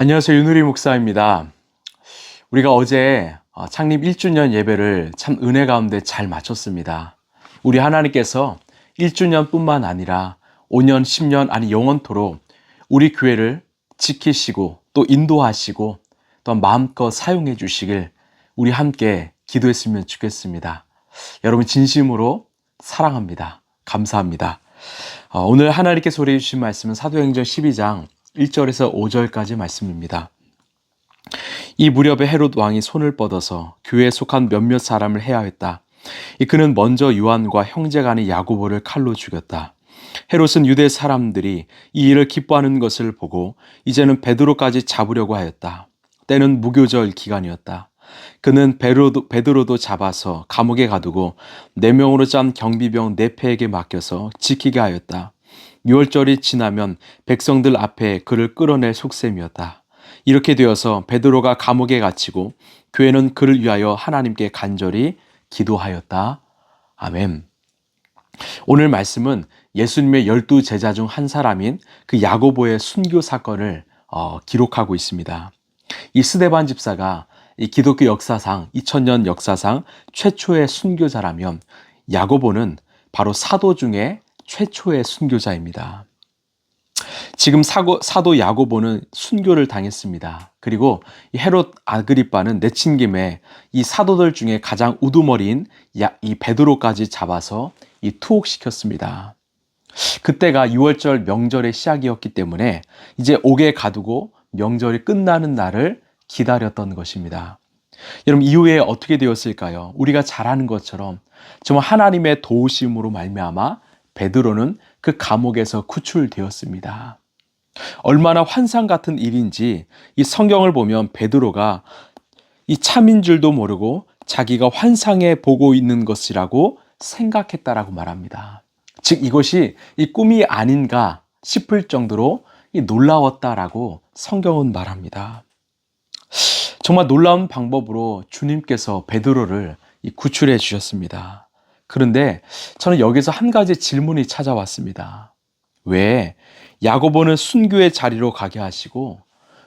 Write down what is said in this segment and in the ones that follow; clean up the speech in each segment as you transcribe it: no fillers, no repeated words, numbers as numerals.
안녕하세요. 윤우리 목사입니다. 우리가 어제 창립 1주년 예배를 참 은혜 가운데 잘 마쳤습니다. 우리 하나님께서 1주년뿐만 아니라 5년, 10년, 아니 영원토록 우리 교회를 지키시고 또 인도하시고 또 마음껏 사용해 주시길 우리 함께 기도했으면 좋겠습니다. 여러분 진심으로 사랑합니다. 감사합니다. 오늘 하나님께 소리해 주신 말씀은 사도행전 12장 1절에서 5절까지 말씀입니다. 이 무렵에 헤롯 왕이 손을 뻗어서 교회에 속한 몇몇 사람을 해하였다. 그는 먼저 요한과 형제간의 야고보를 칼로 죽였다. 헤롯은 유대 사람들이 이 일을 기뻐하는 것을 보고 이제는 베드로까지 잡으려고 하였다. 때는 무교절 기간이었다. 그는 베드로도 잡아서 감옥에 가두고 4명으로 짠 경비병 4패에게 맡겨서 지키게 하였다. 6월절이 지나면 백성들 앞에 그를 끌어낼 속셈이었다. 이렇게 되어서 베드로가 감옥에 갇히고 교회는 그를 위하여 하나님께 간절히 기도하였다. 아멘. 오늘 말씀은 예수님의 12제자 중 한 사람인 그 야고보의 순교 사건을 기록하고 있습니다. 이 스데반 집사가 이 기독교 역사상 2000년 역사상 최초의 순교자라면 야고보는 바로 사도 중에 최초의 순교자입니다. 지금 사도 야고보는 순교를 당했습니다. 그리고 헤롯 아그리빠는 내친 김에 이 사도들 중에 가장 우두머리인 이 베드로까지 잡아서 투옥시켰습니다. 그때가 6월절 명절의 시작이었기 때문에 이제 옥에 가두고 명절이 끝나는 날을 기다렸던 것입니다. 여러분 이후에 어떻게 되었을까요? 우리가 잘 아는 것처럼 정말 하나님의 도우심으로 말미암아 베드로는 그 감옥에서 구출되었습니다. 얼마나 환상 같은 일인지 이 성경을 보면 베드로가 이 참인 줄도 모르고 자기가 환상에 보고 있는 것이라고 생각했다라고 말합니다. 즉 이것이 이 꿈이 아닌가 싶을 정도로 놀라웠다라고 성경은 말합니다. 정말 놀라운 방법으로 주님께서 베드로를 구출해 주셨습니다. 그런데 저는 여기서 한 가지 질문이 찾아왔습니다. 왜 야고보는 순교의 자리로 가게 하시고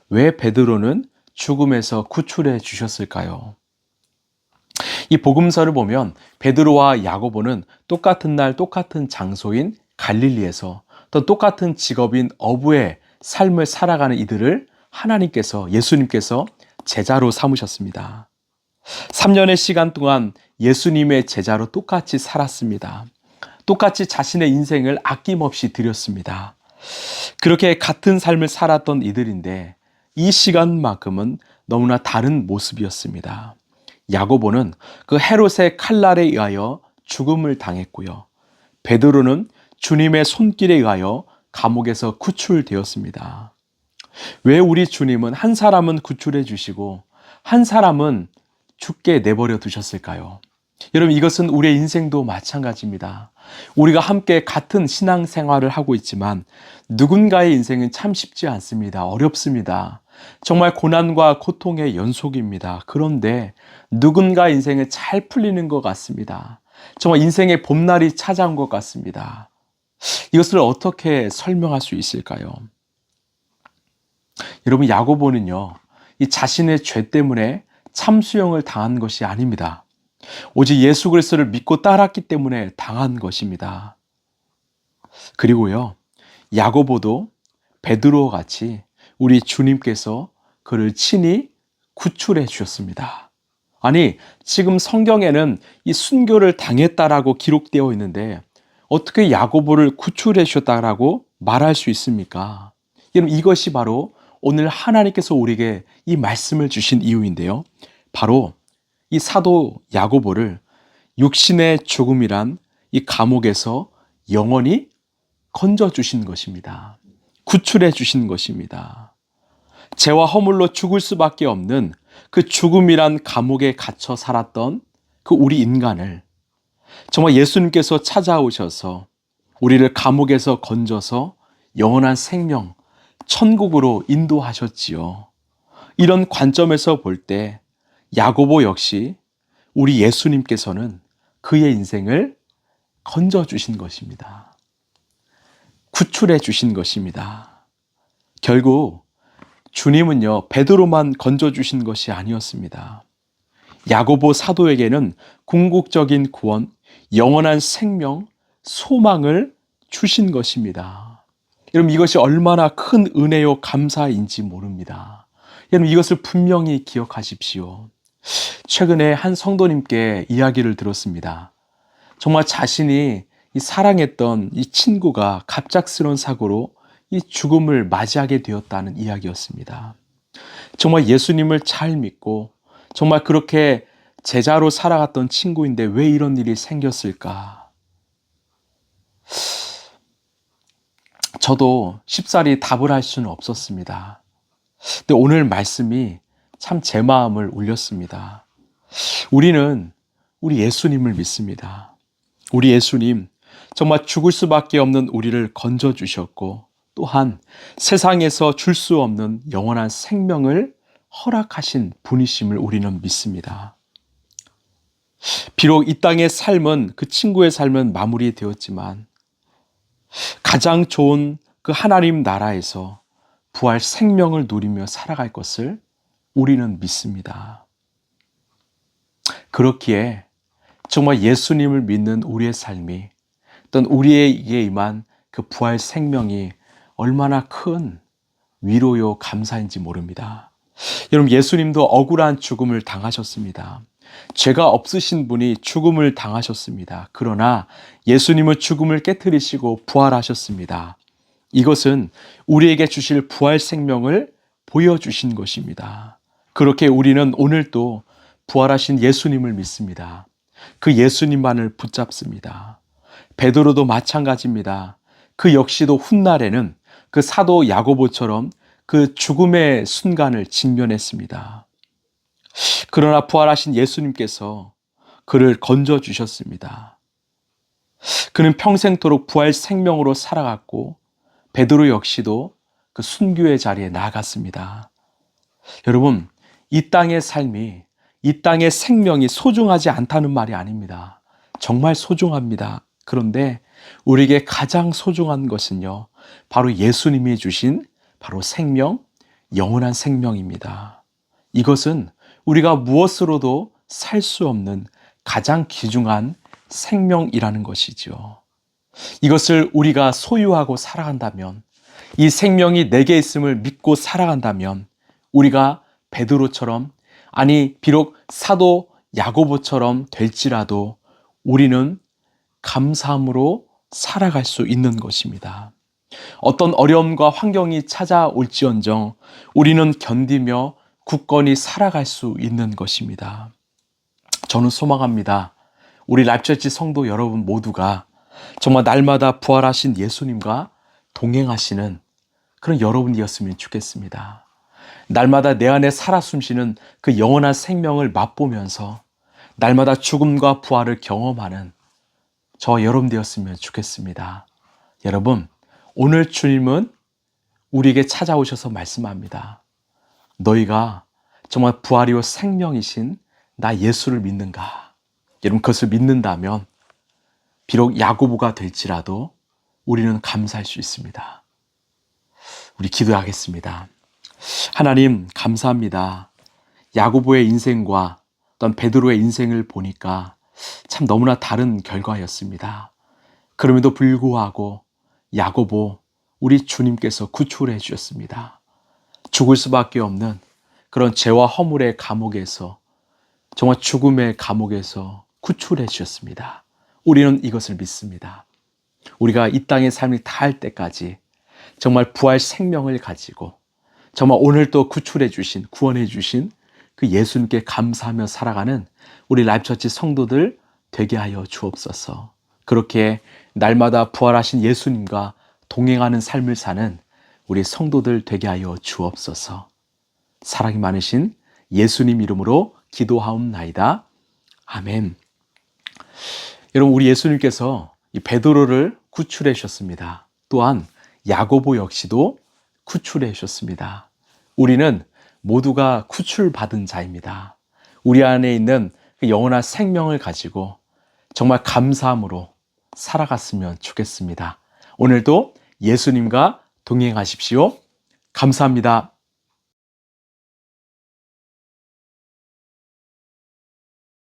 왜 베드로는 죽음에서 구출해 주셨을까요? 이 복음서를 보면 베드로와 야고보는 똑같은 날 똑같은 장소인 갈릴리에서 또 똑같은 직업인 어부의 삶을 살아가는 이들을 하나님께서 예수님께서 제자로 삼으셨습니다. 3년의 시간 동안 예수님의 제자로 똑같이 살았습니다. 똑같이 자신의 인생을 아낌없이 드렸습니다. 그렇게 같은 삶을 살았던 이들인데 이 시간만큼은 너무나 다른 모습이었습니다. 야고보는 그 헤롯의 칼날에 의하여 죽음을 당했고요. 베드로는 주님의 손길에 의하여 감옥에서 구출되었습니다. 왜 우리 주님은 한 사람은 구출해 주시고 한 사람은 죽게 내버려 두셨을까요? 여러분 이것은 우리의 인생도 마찬가지입니다. 우리가 함께 같은 신앙생활을 하고 있지만 누군가의 인생은 참 쉽지 않습니다. 어렵습니다. 정말 고난과 고통의 연속입니다. 그런데 누군가 인생은 잘 풀리는 것 같습니다. 정말 인생의 봄날이 찾아온 것 같습니다. 이것을 어떻게 설명할 수 있을까요? 여러분 야고보는요, 이 자신의 죄 때문에 참수형을 당한 것이 아닙니다. 오직 예수 그리스도를 믿고 따랐기 때문에 당한 것입니다. 그리고요, 야고보도 베드로와 같이 우리 주님께서 그를 친히 구출해 주셨습니다. 아니, 지금 성경에는 이 순교를 당했다라고 기록되어 있는데 어떻게 야고보를 구출해 주셨다라고 말할 수 있습니까? 여러분 이것이 바로 오늘 하나님께서 우리에게 이 말씀을 주신 이유인데요. 바로 이 사도 야고보를 육신의 죽음이란 이 감옥에서 영원히 건져주신 것입니다. 구출해 주신 것입니다. 죄와 허물로 죽을 수밖에 없는 그 죽음이란 감옥에 갇혀 살았던 그 우리 인간을 정말 예수님께서 찾아오셔서 우리를 감옥에서 건져서 영원한 생명, 천국으로 인도하셨지요. 이런 관점에서 볼 때 야고보 역시 우리 예수님께서는 그의 인생을 건져주신 것입니다. 구출해 주신 것입니다. 결국 주님은요, 베드로만 건져주신 것이 아니었습니다. 야고보 사도에게는 궁극적인 구원, 영원한 생명, 소망을 주신 것입니다. 여러분, 이것이 얼마나 큰 은혜요 감사인지 모릅니다. 여러분, 이것을 분명히 기억하십시오. 최근에 한 성도님께 이야기를 들었습니다. 정말 자신이 사랑했던 이 친구가 갑작스러운 사고로 이 죽음을 맞이하게 되었다는 이야기였습니다. 정말 예수님을 잘 믿고 정말 그렇게 제자로 살아갔던 친구인데 왜 이런 일이 생겼을까? 저도 쉽사리 답을 할 수는 없었습니다. 근데 오늘 말씀이 참 제 마음을 울렸습니다. 우리는 우리 예수님을 믿습니다. 우리 예수님, 정말 죽을 수밖에 없는 우리를 건져주셨고 또한 세상에서 줄 수 없는 영원한 생명을 허락하신 분이심을 우리는 믿습니다. 비록 이 땅의 삶은, 그 친구의 삶은 마무리되었지만 가장 좋은 그 하나님 나라에서 부활 생명을 누리며 살아갈 것을 우리는 믿습니다. 그렇기에 정말 예수님을 믿는 우리의 삶이, 또는 우리에게 임한 그 부활 생명이 얼마나 큰 위로요 감사인지 모릅니다. 여러분, 예수님도 억울한 죽음을 당하셨습니다. 죄가 없으신 분이 죽음을 당하셨습니다. 그러나 예수님은 죽음을 깨트리시고 부활하셨습니다. 이것은 우리에게 주실 부활 생명을 보여주신 것입니다. 그렇게 우리는 오늘도 부활하신 예수님을 믿습니다. 그 예수님만을 붙잡습니다. 베드로도 마찬가지입니다. 그 역시도 훗날에는 그 사도 야고보처럼 그 죽음의 순간을 직면했습니다. 그러나 부활하신 예수님께서 그를 건져주셨습니다. 그는 평생토록 부활 생명으로 살아갔고 베드로 역시도 그 순교의 자리에 나아갔습니다. 여러분, 이 땅의 삶이, 이 땅의 생명이 소중하지 않다는 말이 아닙니다. 정말 소중합니다. 그런데 우리에게 가장 소중한 것은요, 바로 예수님이 주신 바로 생명, 영원한 생명입니다. 이것은 우리가 무엇으로도 살 수 없는 가장 귀중한 생명이라는 것이죠. 이것을 우리가 소유하고 살아간다면, 이 생명이 내게 있음을 믿고 살아간다면 우리가 베드로처럼, 아니 비록 사도 야고보처럼 될지라도 우리는 감사함으로 살아갈 수 있는 것입니다. 어떤 어려움과 환경이 찾아올지언정 우리는 견디며 굳건히 살아갈 수 있는 것입니다. 저는 소망합니다. 우리 라이프처치 성도 여러분 모두가 정말 날마다 부활하신 예수님과 동행하시는 그런 여러분이었으면 좋겠습니다. 날마다 내 안에 살아 숨쉬는 그 영원한 생명을 맛보면서 날마다 죽음과 부활을 경험하는 저와 여러분 되었으면 좋겠습니다. 여러분, 오늘 주님은 우리에게 찾아오셔서 말씀합니다. 너희가 정말 부활이요 생명이신 나 예수를 믿는가? 여러분, 그것을 믿는다면 비록 야고보가 될지라도 우리는 감사할 수 있습니다. 우리 기도하겠습니다. 하나님, 감사합니다. 야고보의 인생과 또한 베드로의 인생을 보니까 참 너무나 다른 결과였습니다. 그럼에도 불구하고 야고보, 우리 주님께서 구출해 주셨습니다. 죽을 수밖에 없는 그런 죄와 허물의 감옥에서, 정말 죽음의 감옥에서 구출해 주셨습니다. 우리는 이것을 믿습니다. 우리가 이 땅의 삶을 다할 때까지 정말 부활 생명을 가지고 정말 오늘 또 구출해 주신, 구원해 주신 그 예수님께 감사하며 살아가는 우리 라이프처치 성도들 되게 하여 주옵소서. 그렇게 날마다 부활하신 예수님과 동행하는 삶을 사는 우리 성도들 되게 하여 주옵소서. 사랑이 많으신 예수님 이름으로 기도하옵나이다. 아멘. 여러분, 우리 예수님께서 이 베드로를 구출해 주셨습니다. 또한 야고보 역시도 구출해 주셨습니다. 우리는 모두가 구출받은 자입니다. 우리 안에 있는 그 영원한 생명을 가지고 정말 감사함으로 살아갔으면 좋겠습니다. 오늘도 예수님과 동행하십시오. 감사합니다.